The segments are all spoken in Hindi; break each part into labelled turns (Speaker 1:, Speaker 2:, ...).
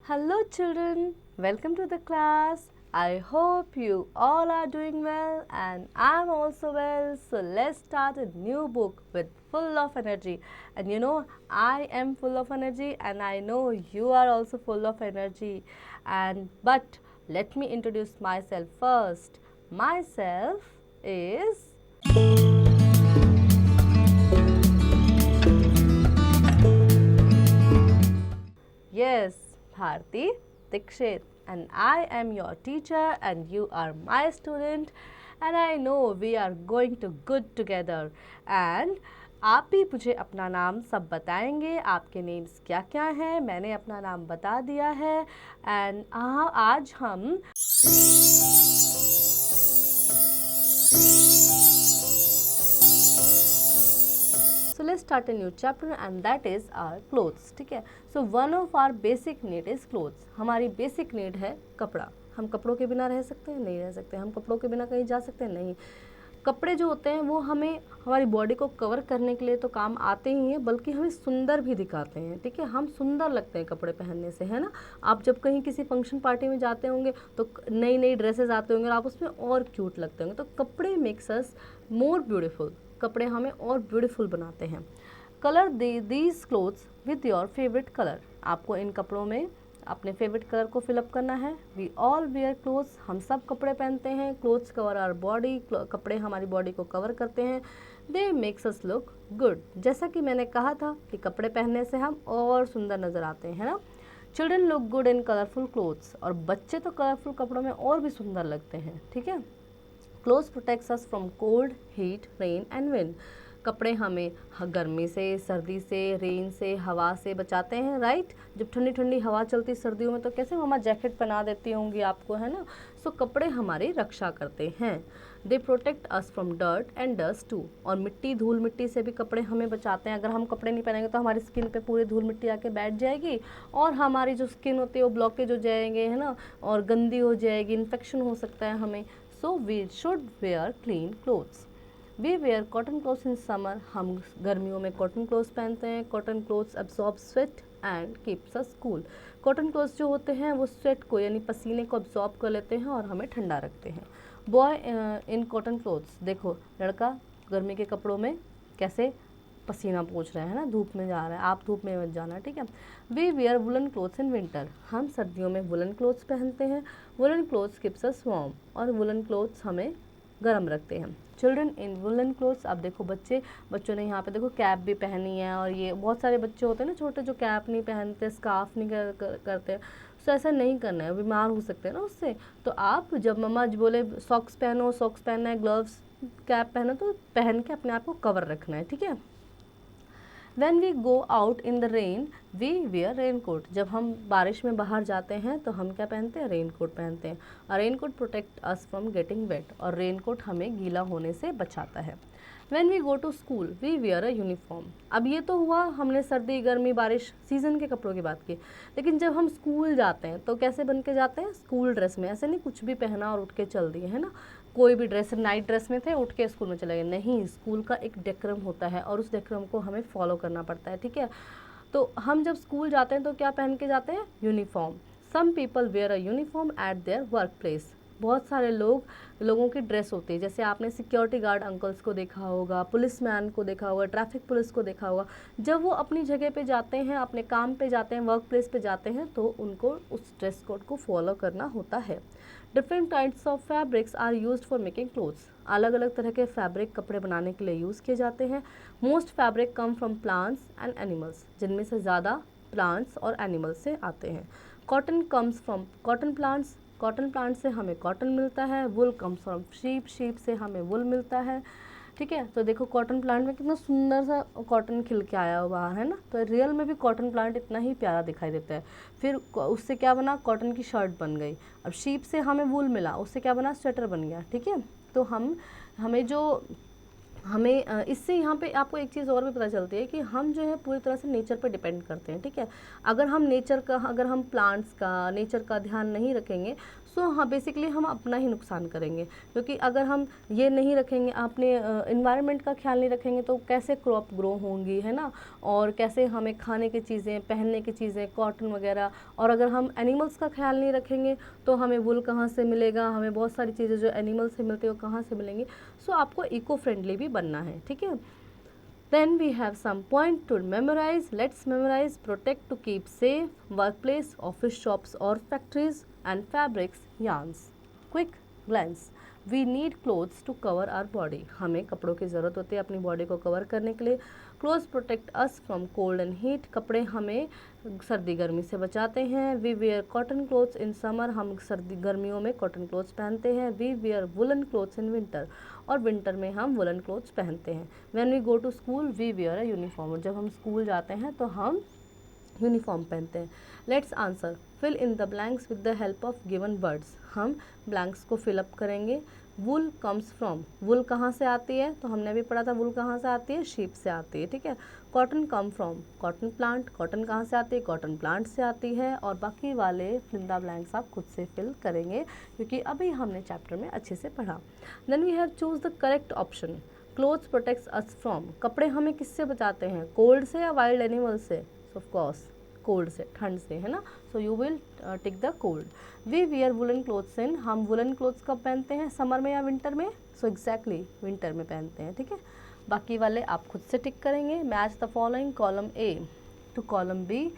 Speaker 1: Hello children, welcome to the class. I hope you all are doing well and I'm also well. So let's start a new book with full of energy. And I am full of energy and I know you are also full of energy. But let me introduce myself first. Myself is Yes, Bharti Dikshit, and I am your teacher and you are my student and I know we are going to good together and आप भी मुझे अपना नाम सब बताएंगे आपके नेम्स क्या क्या हैं मैंने अपना नाम बता दिया है एंड आज हम So let's start a new chapter and that is our clothes. ठीक है. So one of our basic need is clothes. हमारी basic need है कपड़ा. हम कपड़ों के बिना रह सकते हैं? नहीं रह सकते. हम कपड़ों के बिना कहीं जा सकते हैं? नहीं. कपड़े जो होते हैं वो हमें हमारी बॉडी को कवर करने के लिए तो काम आते ही हैं बल्कि हमें सुंदर भी दिखाते हैं. ठीक है. हम सुंदर लगते हैं कपड़े पहनने से, है ना. आप जब कहीं किसी फंक्शन पार्टी में जाते होंगे तो नई नई ड्रेसेस आते होंगे और आप उसमें और क्यूट लगते होंगे. तो कपड़े मेक्स अस मोर ब्यूटीफुल. कपड़े हमें और ब्यूटीफुल बनाते हैं. Colour these clothes with your favourite colour. आपको इन कपड़ों में अपने फेवरेट कलर को फिलअप करना है. We all wear clothes. हम सब कपड़े पहनते हैं. Clothes cover our body. कपड़े हमारी बॉडी को कवर करते हैं. They makes us look good. जैसा कि मैंने कहा था कि कपड़े पहनने से हम और सुंदर नज़र आते हैं, है ना. Children look good in colourful clothes. और बच्चे तो कलरफुल कपड़ों में और भी सुंदर लगते हैं. ठीक है. Clothes protects us from cold, heat, rain and wind. कपड़े हमें गर्मी से, सर्दी से, रेन से, हवा से बचाते हैं. राइट. जब ठंडी ठंडी हवा चलती सर्दियों में तो कैसे मम्मा जैकेट पहना देती होंगी आपको, है ना. सो कपड़े हमारी रक्षा करते हैं. They protect us from dirt and dust too. और मिट्टी, धूल मिट्टी से भी कपड़े हमें बचाते हैं. अगर हम कपड़े नहीं पहनेंगे तो हमारी स्किन पे पूरी धूल मिट्टी आके बैठ जाएगी और हमारी जो स्किन होती है वो ब्लॉकेज हो जाएंगे, है ना, और गंदी हो जाएगी, इन्फेक्शन हो सकता है हमें. So we should wear clean clothes. We wear cotton clothes in summer. हम गर्मियों में cotton clothes पहनते हैं. Cotton clothes absorb sweat and keeps us cool. Cotton clothes जो होते हैं वो sweat को यानी पसीने को absorb कर लेते हैं और हमें ठंडा रखते हैं. Boy in cotton clothes. देखो लड़का गर्मी के कपड़ों में कैसे पसीना पोंछ रहा है ना, धूप में जा रहा है. आप धूप में मत जाना. ठीक है. We wear woollen clothes in winter. हम सर्दियों में वुलन क्लोथ्स पहनते हैं. Woollen clothes keeps us warm. और वुलन क्लोथ्स हमें गर्म रखते हैं. Children in woollen clothes. अब देखो बच्चों ने यहाँ पे देखो कैप भी पहनी है. और ये बहुत सारे बच्चे होते हैं ना छोटे जो कैप नहीं पहनते, स्कार्फ नहीं करते. तो ऐसा नहीं करना है, बीमार हो सकते हैं ना उससे. तो आप जब मम्मा बोले सॉक्स पहनो, सॉक्स पहनना है, ग्लव्स, कैप पहनो, तो पहन के अपने आप को कवर रखना है. ठीक है. When we go out in the rain, we wear raincoat. जब हम बारिश में बाहर जाते हैं तो हम क्या पहनते हैं? रेनकोट पहनते हैं. और raincoat protect us from getting wait. और रेनकोट हमें गीला होने से बचाता है. When we go to school, we wear a uniform. अब ये तो हुआ हमने सर्दी, गर्मी, बारिश, सीज़न के कपड़ों की बात की. लेकिन जब हम स्कूल जाते हैं तो कैसे बन के जाते हैं? स्कूल ड्रेस में. ऐसे नहीं कुछ भी पहना और उठ के चल दिए, है ना. कोई भी ड्रेस, नाइट ड्रेस में थे, उठ के स्कूल में चले गए. नहीं, स्कूल का एक डेकोरम होता है और उस डेकोरम को हमें फॉलो करना पड़ता है. ठीक है. तो हम जब स्कूल जाते हैं तो क्या पहन के जाते हैं? Uniform. Some people wear a uniform at their work place. बहुत सारे लोगों की ड्रेस होती है. जैसे आपने सिक्योरिटी गार्ड अंकल्स को देखा होगा, पुलिस मैन को देखा होगा, ट्रैफिक पुलिस को देखा होगा. जब वो अपनी जगह पे जाते हैं, अपने काम पे जाते हैं, वर्क प्लेस पे जाते हैं तो उनको उस ड्रेस कोड को फॉलो करना होता है. Different types of fabrics are used for making clothes. अलग अलग तरह के फैब्रिक कपड़े बनाने के लिए यूज़ किए जाते हैं. Most fabric come from plants and animals. जिनमें से ज़्यादा प्लांट्स और एनिमल्स से आते हैं. Cotton comes from cotton plants. Cotton plant से हमें कॉटन मिलता है. वुल कम्स फ्रॉम शीप. शीप से हमें वुल मिलता है. ठीक है. तो देखो कॉटन प्लांट में कितना सुंदर सा कॉटन खिल के आया हुआ है ना. तो रियल में भी कॉटन प्लांट इतना ही प्यारा दिखाई देता है. फिर उससे क्या बना? कॉटन की शर्ट बन गई. अब शीप से हमें वूल मिला, उससे क्या बना? स्वेटर बन गया. ठीक है. तो हमें इससे यहाँ पे आपको एक चीज़ और भी पता चलती है कि हम जो है पूरी तरह से नेचर पर डिपेंड करते हैं. ठीक है. अगर हम प्लांट्स का, नेचर का ध्यान नहीं रखेंगे सो हाँ, बेसिकली हम अपना ही नुकसान करेंगे, क्योंकि अगर हम ये नहीं रखेंगे, अपने इन्वायरमेंट का ख्याल नहीं रखेंगे तो कैसे क्रॉप ग्रो होंगी, है ना, और कैसे हमें खाने की चीज़ें, पहनने की चीज़ें, कॉटन वगैरह, और अगर हम एनिमल्स का ख्याल नहीं रखेंगे तो हमें वुल कहाँ से मिलेगा, हमें बहुत सारी चीज़ें जो एनिमल से मिलती है वो कहाँ से मिलेंगी। सो आपको इको फ्रेंडली भी बनना है, ठीक है। Then we have some point to memorize. Let's memorize: protect to keep safe, workplace, office shops or factories, and fabrics, yarns. Quick glance. We need clothes to cover our body. हमें कपड़ों की ज़रूरत होती है अपनी बॉडी को कवर करने के लिए। Clothes protect us from cold and heat. कपड़े हमें सर्दी गर्मी से बचाते हैं। We wear cotton clothes in summer. हम सर्दी गर्मियों में कॉटन क्लोथ्स पहनते हैं। We wear woolen clothes in winter. और विंटर में हम वुलन क्लोथ्स पहनते हैं। When we go to school, we wear a uniform. जब हम स्कूल जाते हैं तो हम यूनिफॉर्म पहनते हैं। Let's answer: fill in the blanks with the help of given words. हम ब्लैंक्स को फिलअप करेंगे। वुल कम्स फ्रॉम, वुल कहाँ से आती है, तो हमने भी पढ़ा था वुल कहाँ से आती है, शीप से आती है, ठीक है। Cotton come from cotton plant, cotton कहाँ से आती है, कॉटन प्लांट से आती है। और बाकी वाले फिल द ब्लैंक्स आप खुद से फिल करेंगे, क्योंकि अभी हमने चैप्टर में अच्छे से पढ़ा। Then we have choose the correct option. Clothes protects us from, कपड़े हमें किससे बचाते हैं, कोल्ड से या वाइल्ड एनिमल से, ऑफ कोर्स कोल्ड से, ठंड से, है ना। So you will tick the cold. We wear woollen clothes in, हम वुलन क्लोथ्स कब पहनते हैं, समर में या विंटर में, सो एग्जैक्टली विंटर में पहनते हैं, ठीक है। बाकी वाले आप खुद से टिक करेंगे। Match the following column A to column B.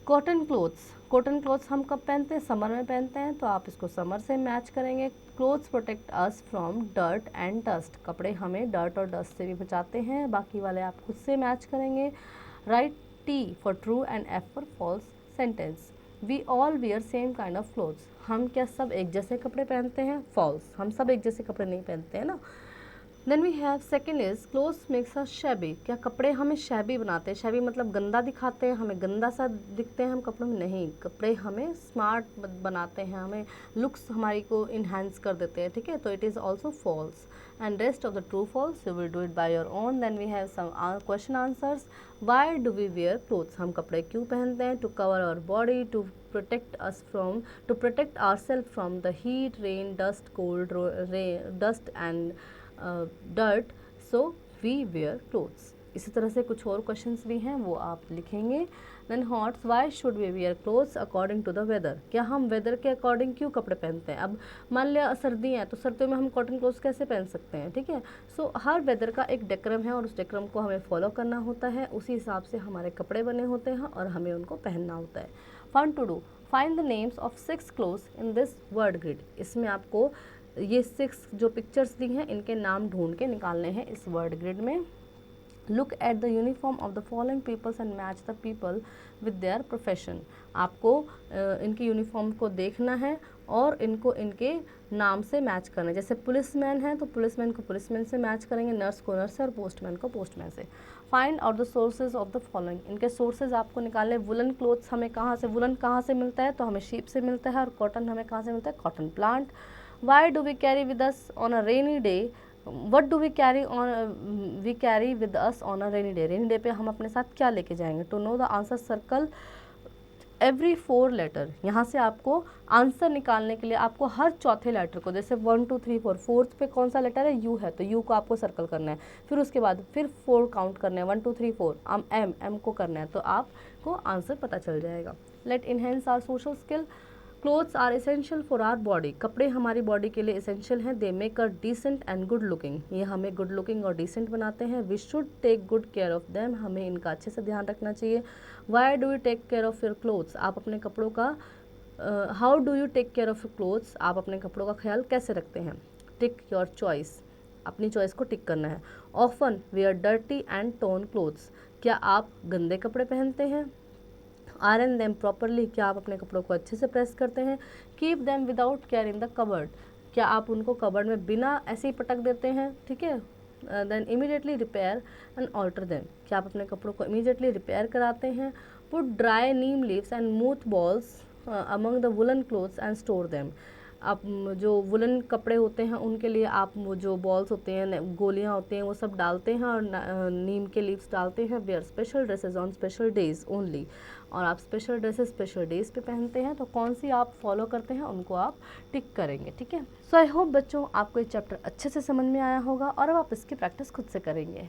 Speaker 1: Cotton clothes, cotton clothes हम कब पहनते हैं, समर में पहनते हैं, तो आप इसको समर से मैच करेंगे। Clothes protect us from dirt and dust, कपड़े हमें डर्ट और डस्ट से भी बचाते हैं। बाकी वाले आप खुद से मैच करेंगे। Right T for true and F for false sentence. We all wear same kind of clothes. हम क्या सब एक जैसे कपड़े पहनते हैं, false, हम सब एक जैसे कपड़े नहीं पहनते हैं ना। Then we have second is clothes makes us shabby. क्या कपड़े हमें shabby बनाते हैं, shabby मतलब गंदा दिखाते हैं, हमें गंदा सा दिखते हैं हम कपड़ों में, नहीं, कपड़े हमें स्मार्ट बनाते हैं, हमें लुक्स हमारी को इन्हांस कर देते हैं, ठीक है। तो it is also false. and rest of the true false you will do it by your own. Then we have some question answers. Why do we wear clothes? हम कपड़े क्यों पहनते हैं? To cover our body, to protect ourselves from the heat, rain, dust, cold, dust and dirt. So we wear clothes. इसी तरह से कुछ और क्वेश्चंस भी हैं, वो आप लिखेंगे। Then hots, why should we wear clothes according to the weather, क्या हम वेदर के अकॉर्डिंग क्यों कपड़े पहनते हैं। अब मान लिया सर्दी है तो सर्दियों में हम कॉटन क्लोथ्स कैसे पहन सकते हैं, ठीक है। सो हर वेदर का एक डेक्रम है और उस डेक्रम को हमें फॉलो करना होता है, उसी हिसाब से हमारे कपड़े बने होते हैं और हमें उनको पहनना होता है। Fun to do, find the names of 6 clothes in this word grid. इसमें आपको ये 6 जो पिक्चर्स दी हैं इनके नाम ढूंढ के निकालने हैं इस वर्ड ग्रिड में। Look at the uniform of the following peoples and match the people with their profession. आपको इनकी यूनिफॉर्म को देखना है और इनको इनके नाम से मैच करना है। जैसे पुलिसमैन है तो पुलिसमैन को पुलिसमैन से मैच करेंगे, नर्स को नर्स से और पोस्टमैन को पोस्टमैन से। Find out the sources of the following, इनके सोर्सेज आपको निकालने। वुलन क्लोथ्स हमें कहाँ से, वुलन कहाँ से मिलता है, तो हमें शीप से मिलता है, और कॉटन हमें कहाँ से मिलता है, cotton plant. Why do we carry with us on a rainy day, what do we carry with us on a rainy day, rainy day पे हम अपने साथ क्या लेके जाएंगे। To know the answer circle every 4 letter, यहाँ से आपको आंसर निकालने के लिए आपको हर चौथे लेटर को, जैसे 1 2 3 4, फोर्थ पे कौन सा लेटर है, यू है, तो यू को आपको सर्कल करना है। फिर उसके बाद फिर 4 काउंट करने हैं, 1 2 3 4, एम को करना है, तो आपको आंसर पता चल जाएगा। Let enhance our social skill. Clothes are essential for our body, कपड़े हमारी बॉडी के लिए एसेंशियल हैं। They make a decent and good looking, ये हमें गुड लुकिंग और डिसेंट बनाते हैं। We should take good care of them, हमें इनका अच्छे से ध्यान रखना चाहिए। Why do you take care of your clothes, आप अपने कपड़ों का how do you take care of your clothes, आप अपने कपड़ों का ख्याल कैसे रखते हैं। टिक योर चॉइस, अपनी चॉइस को टिक करना है। Often wear dirty and torn clothes, क्या आप गंदे कपड़े पहनते हैं। आयरन देम प्रॉपरली, क्या आप अपने कपड़ों को अच्छे से प्रेस करते हैं। Keep them without care in the cupboard, क्या आप उनको कबर्ड में बिना ऐसे ही पटक देते हैं, ठीक है। Then immediately repair and alter them, क्या आप अपने कपड़ों को इमीडिएटली रिपेयर कराते हैं। Put dry neem leaves and moth balls among the woollen clothes and store them, आप जो वुलन कपड़े होते हैं उनके लिए आप वो जो बॉल्स होते हैं, गोलियां होती हैं, वो सब डालते हैं और नीम के लीव्स डालते हैं। Wear special dresses on special days only, और आप स्पेशल ड्रेसेस स्पेशल डेज पे पहनते हैं। तो कौन सी आप फॉलो करते हैं उनको आप टिक करेंगे, ठीक है। सो आई होप बच्चों आपको ये चैप्टर अच्छे से समझ में आया होगा और अब आप इसकी प्रैक्टिस खुद से करेंगे।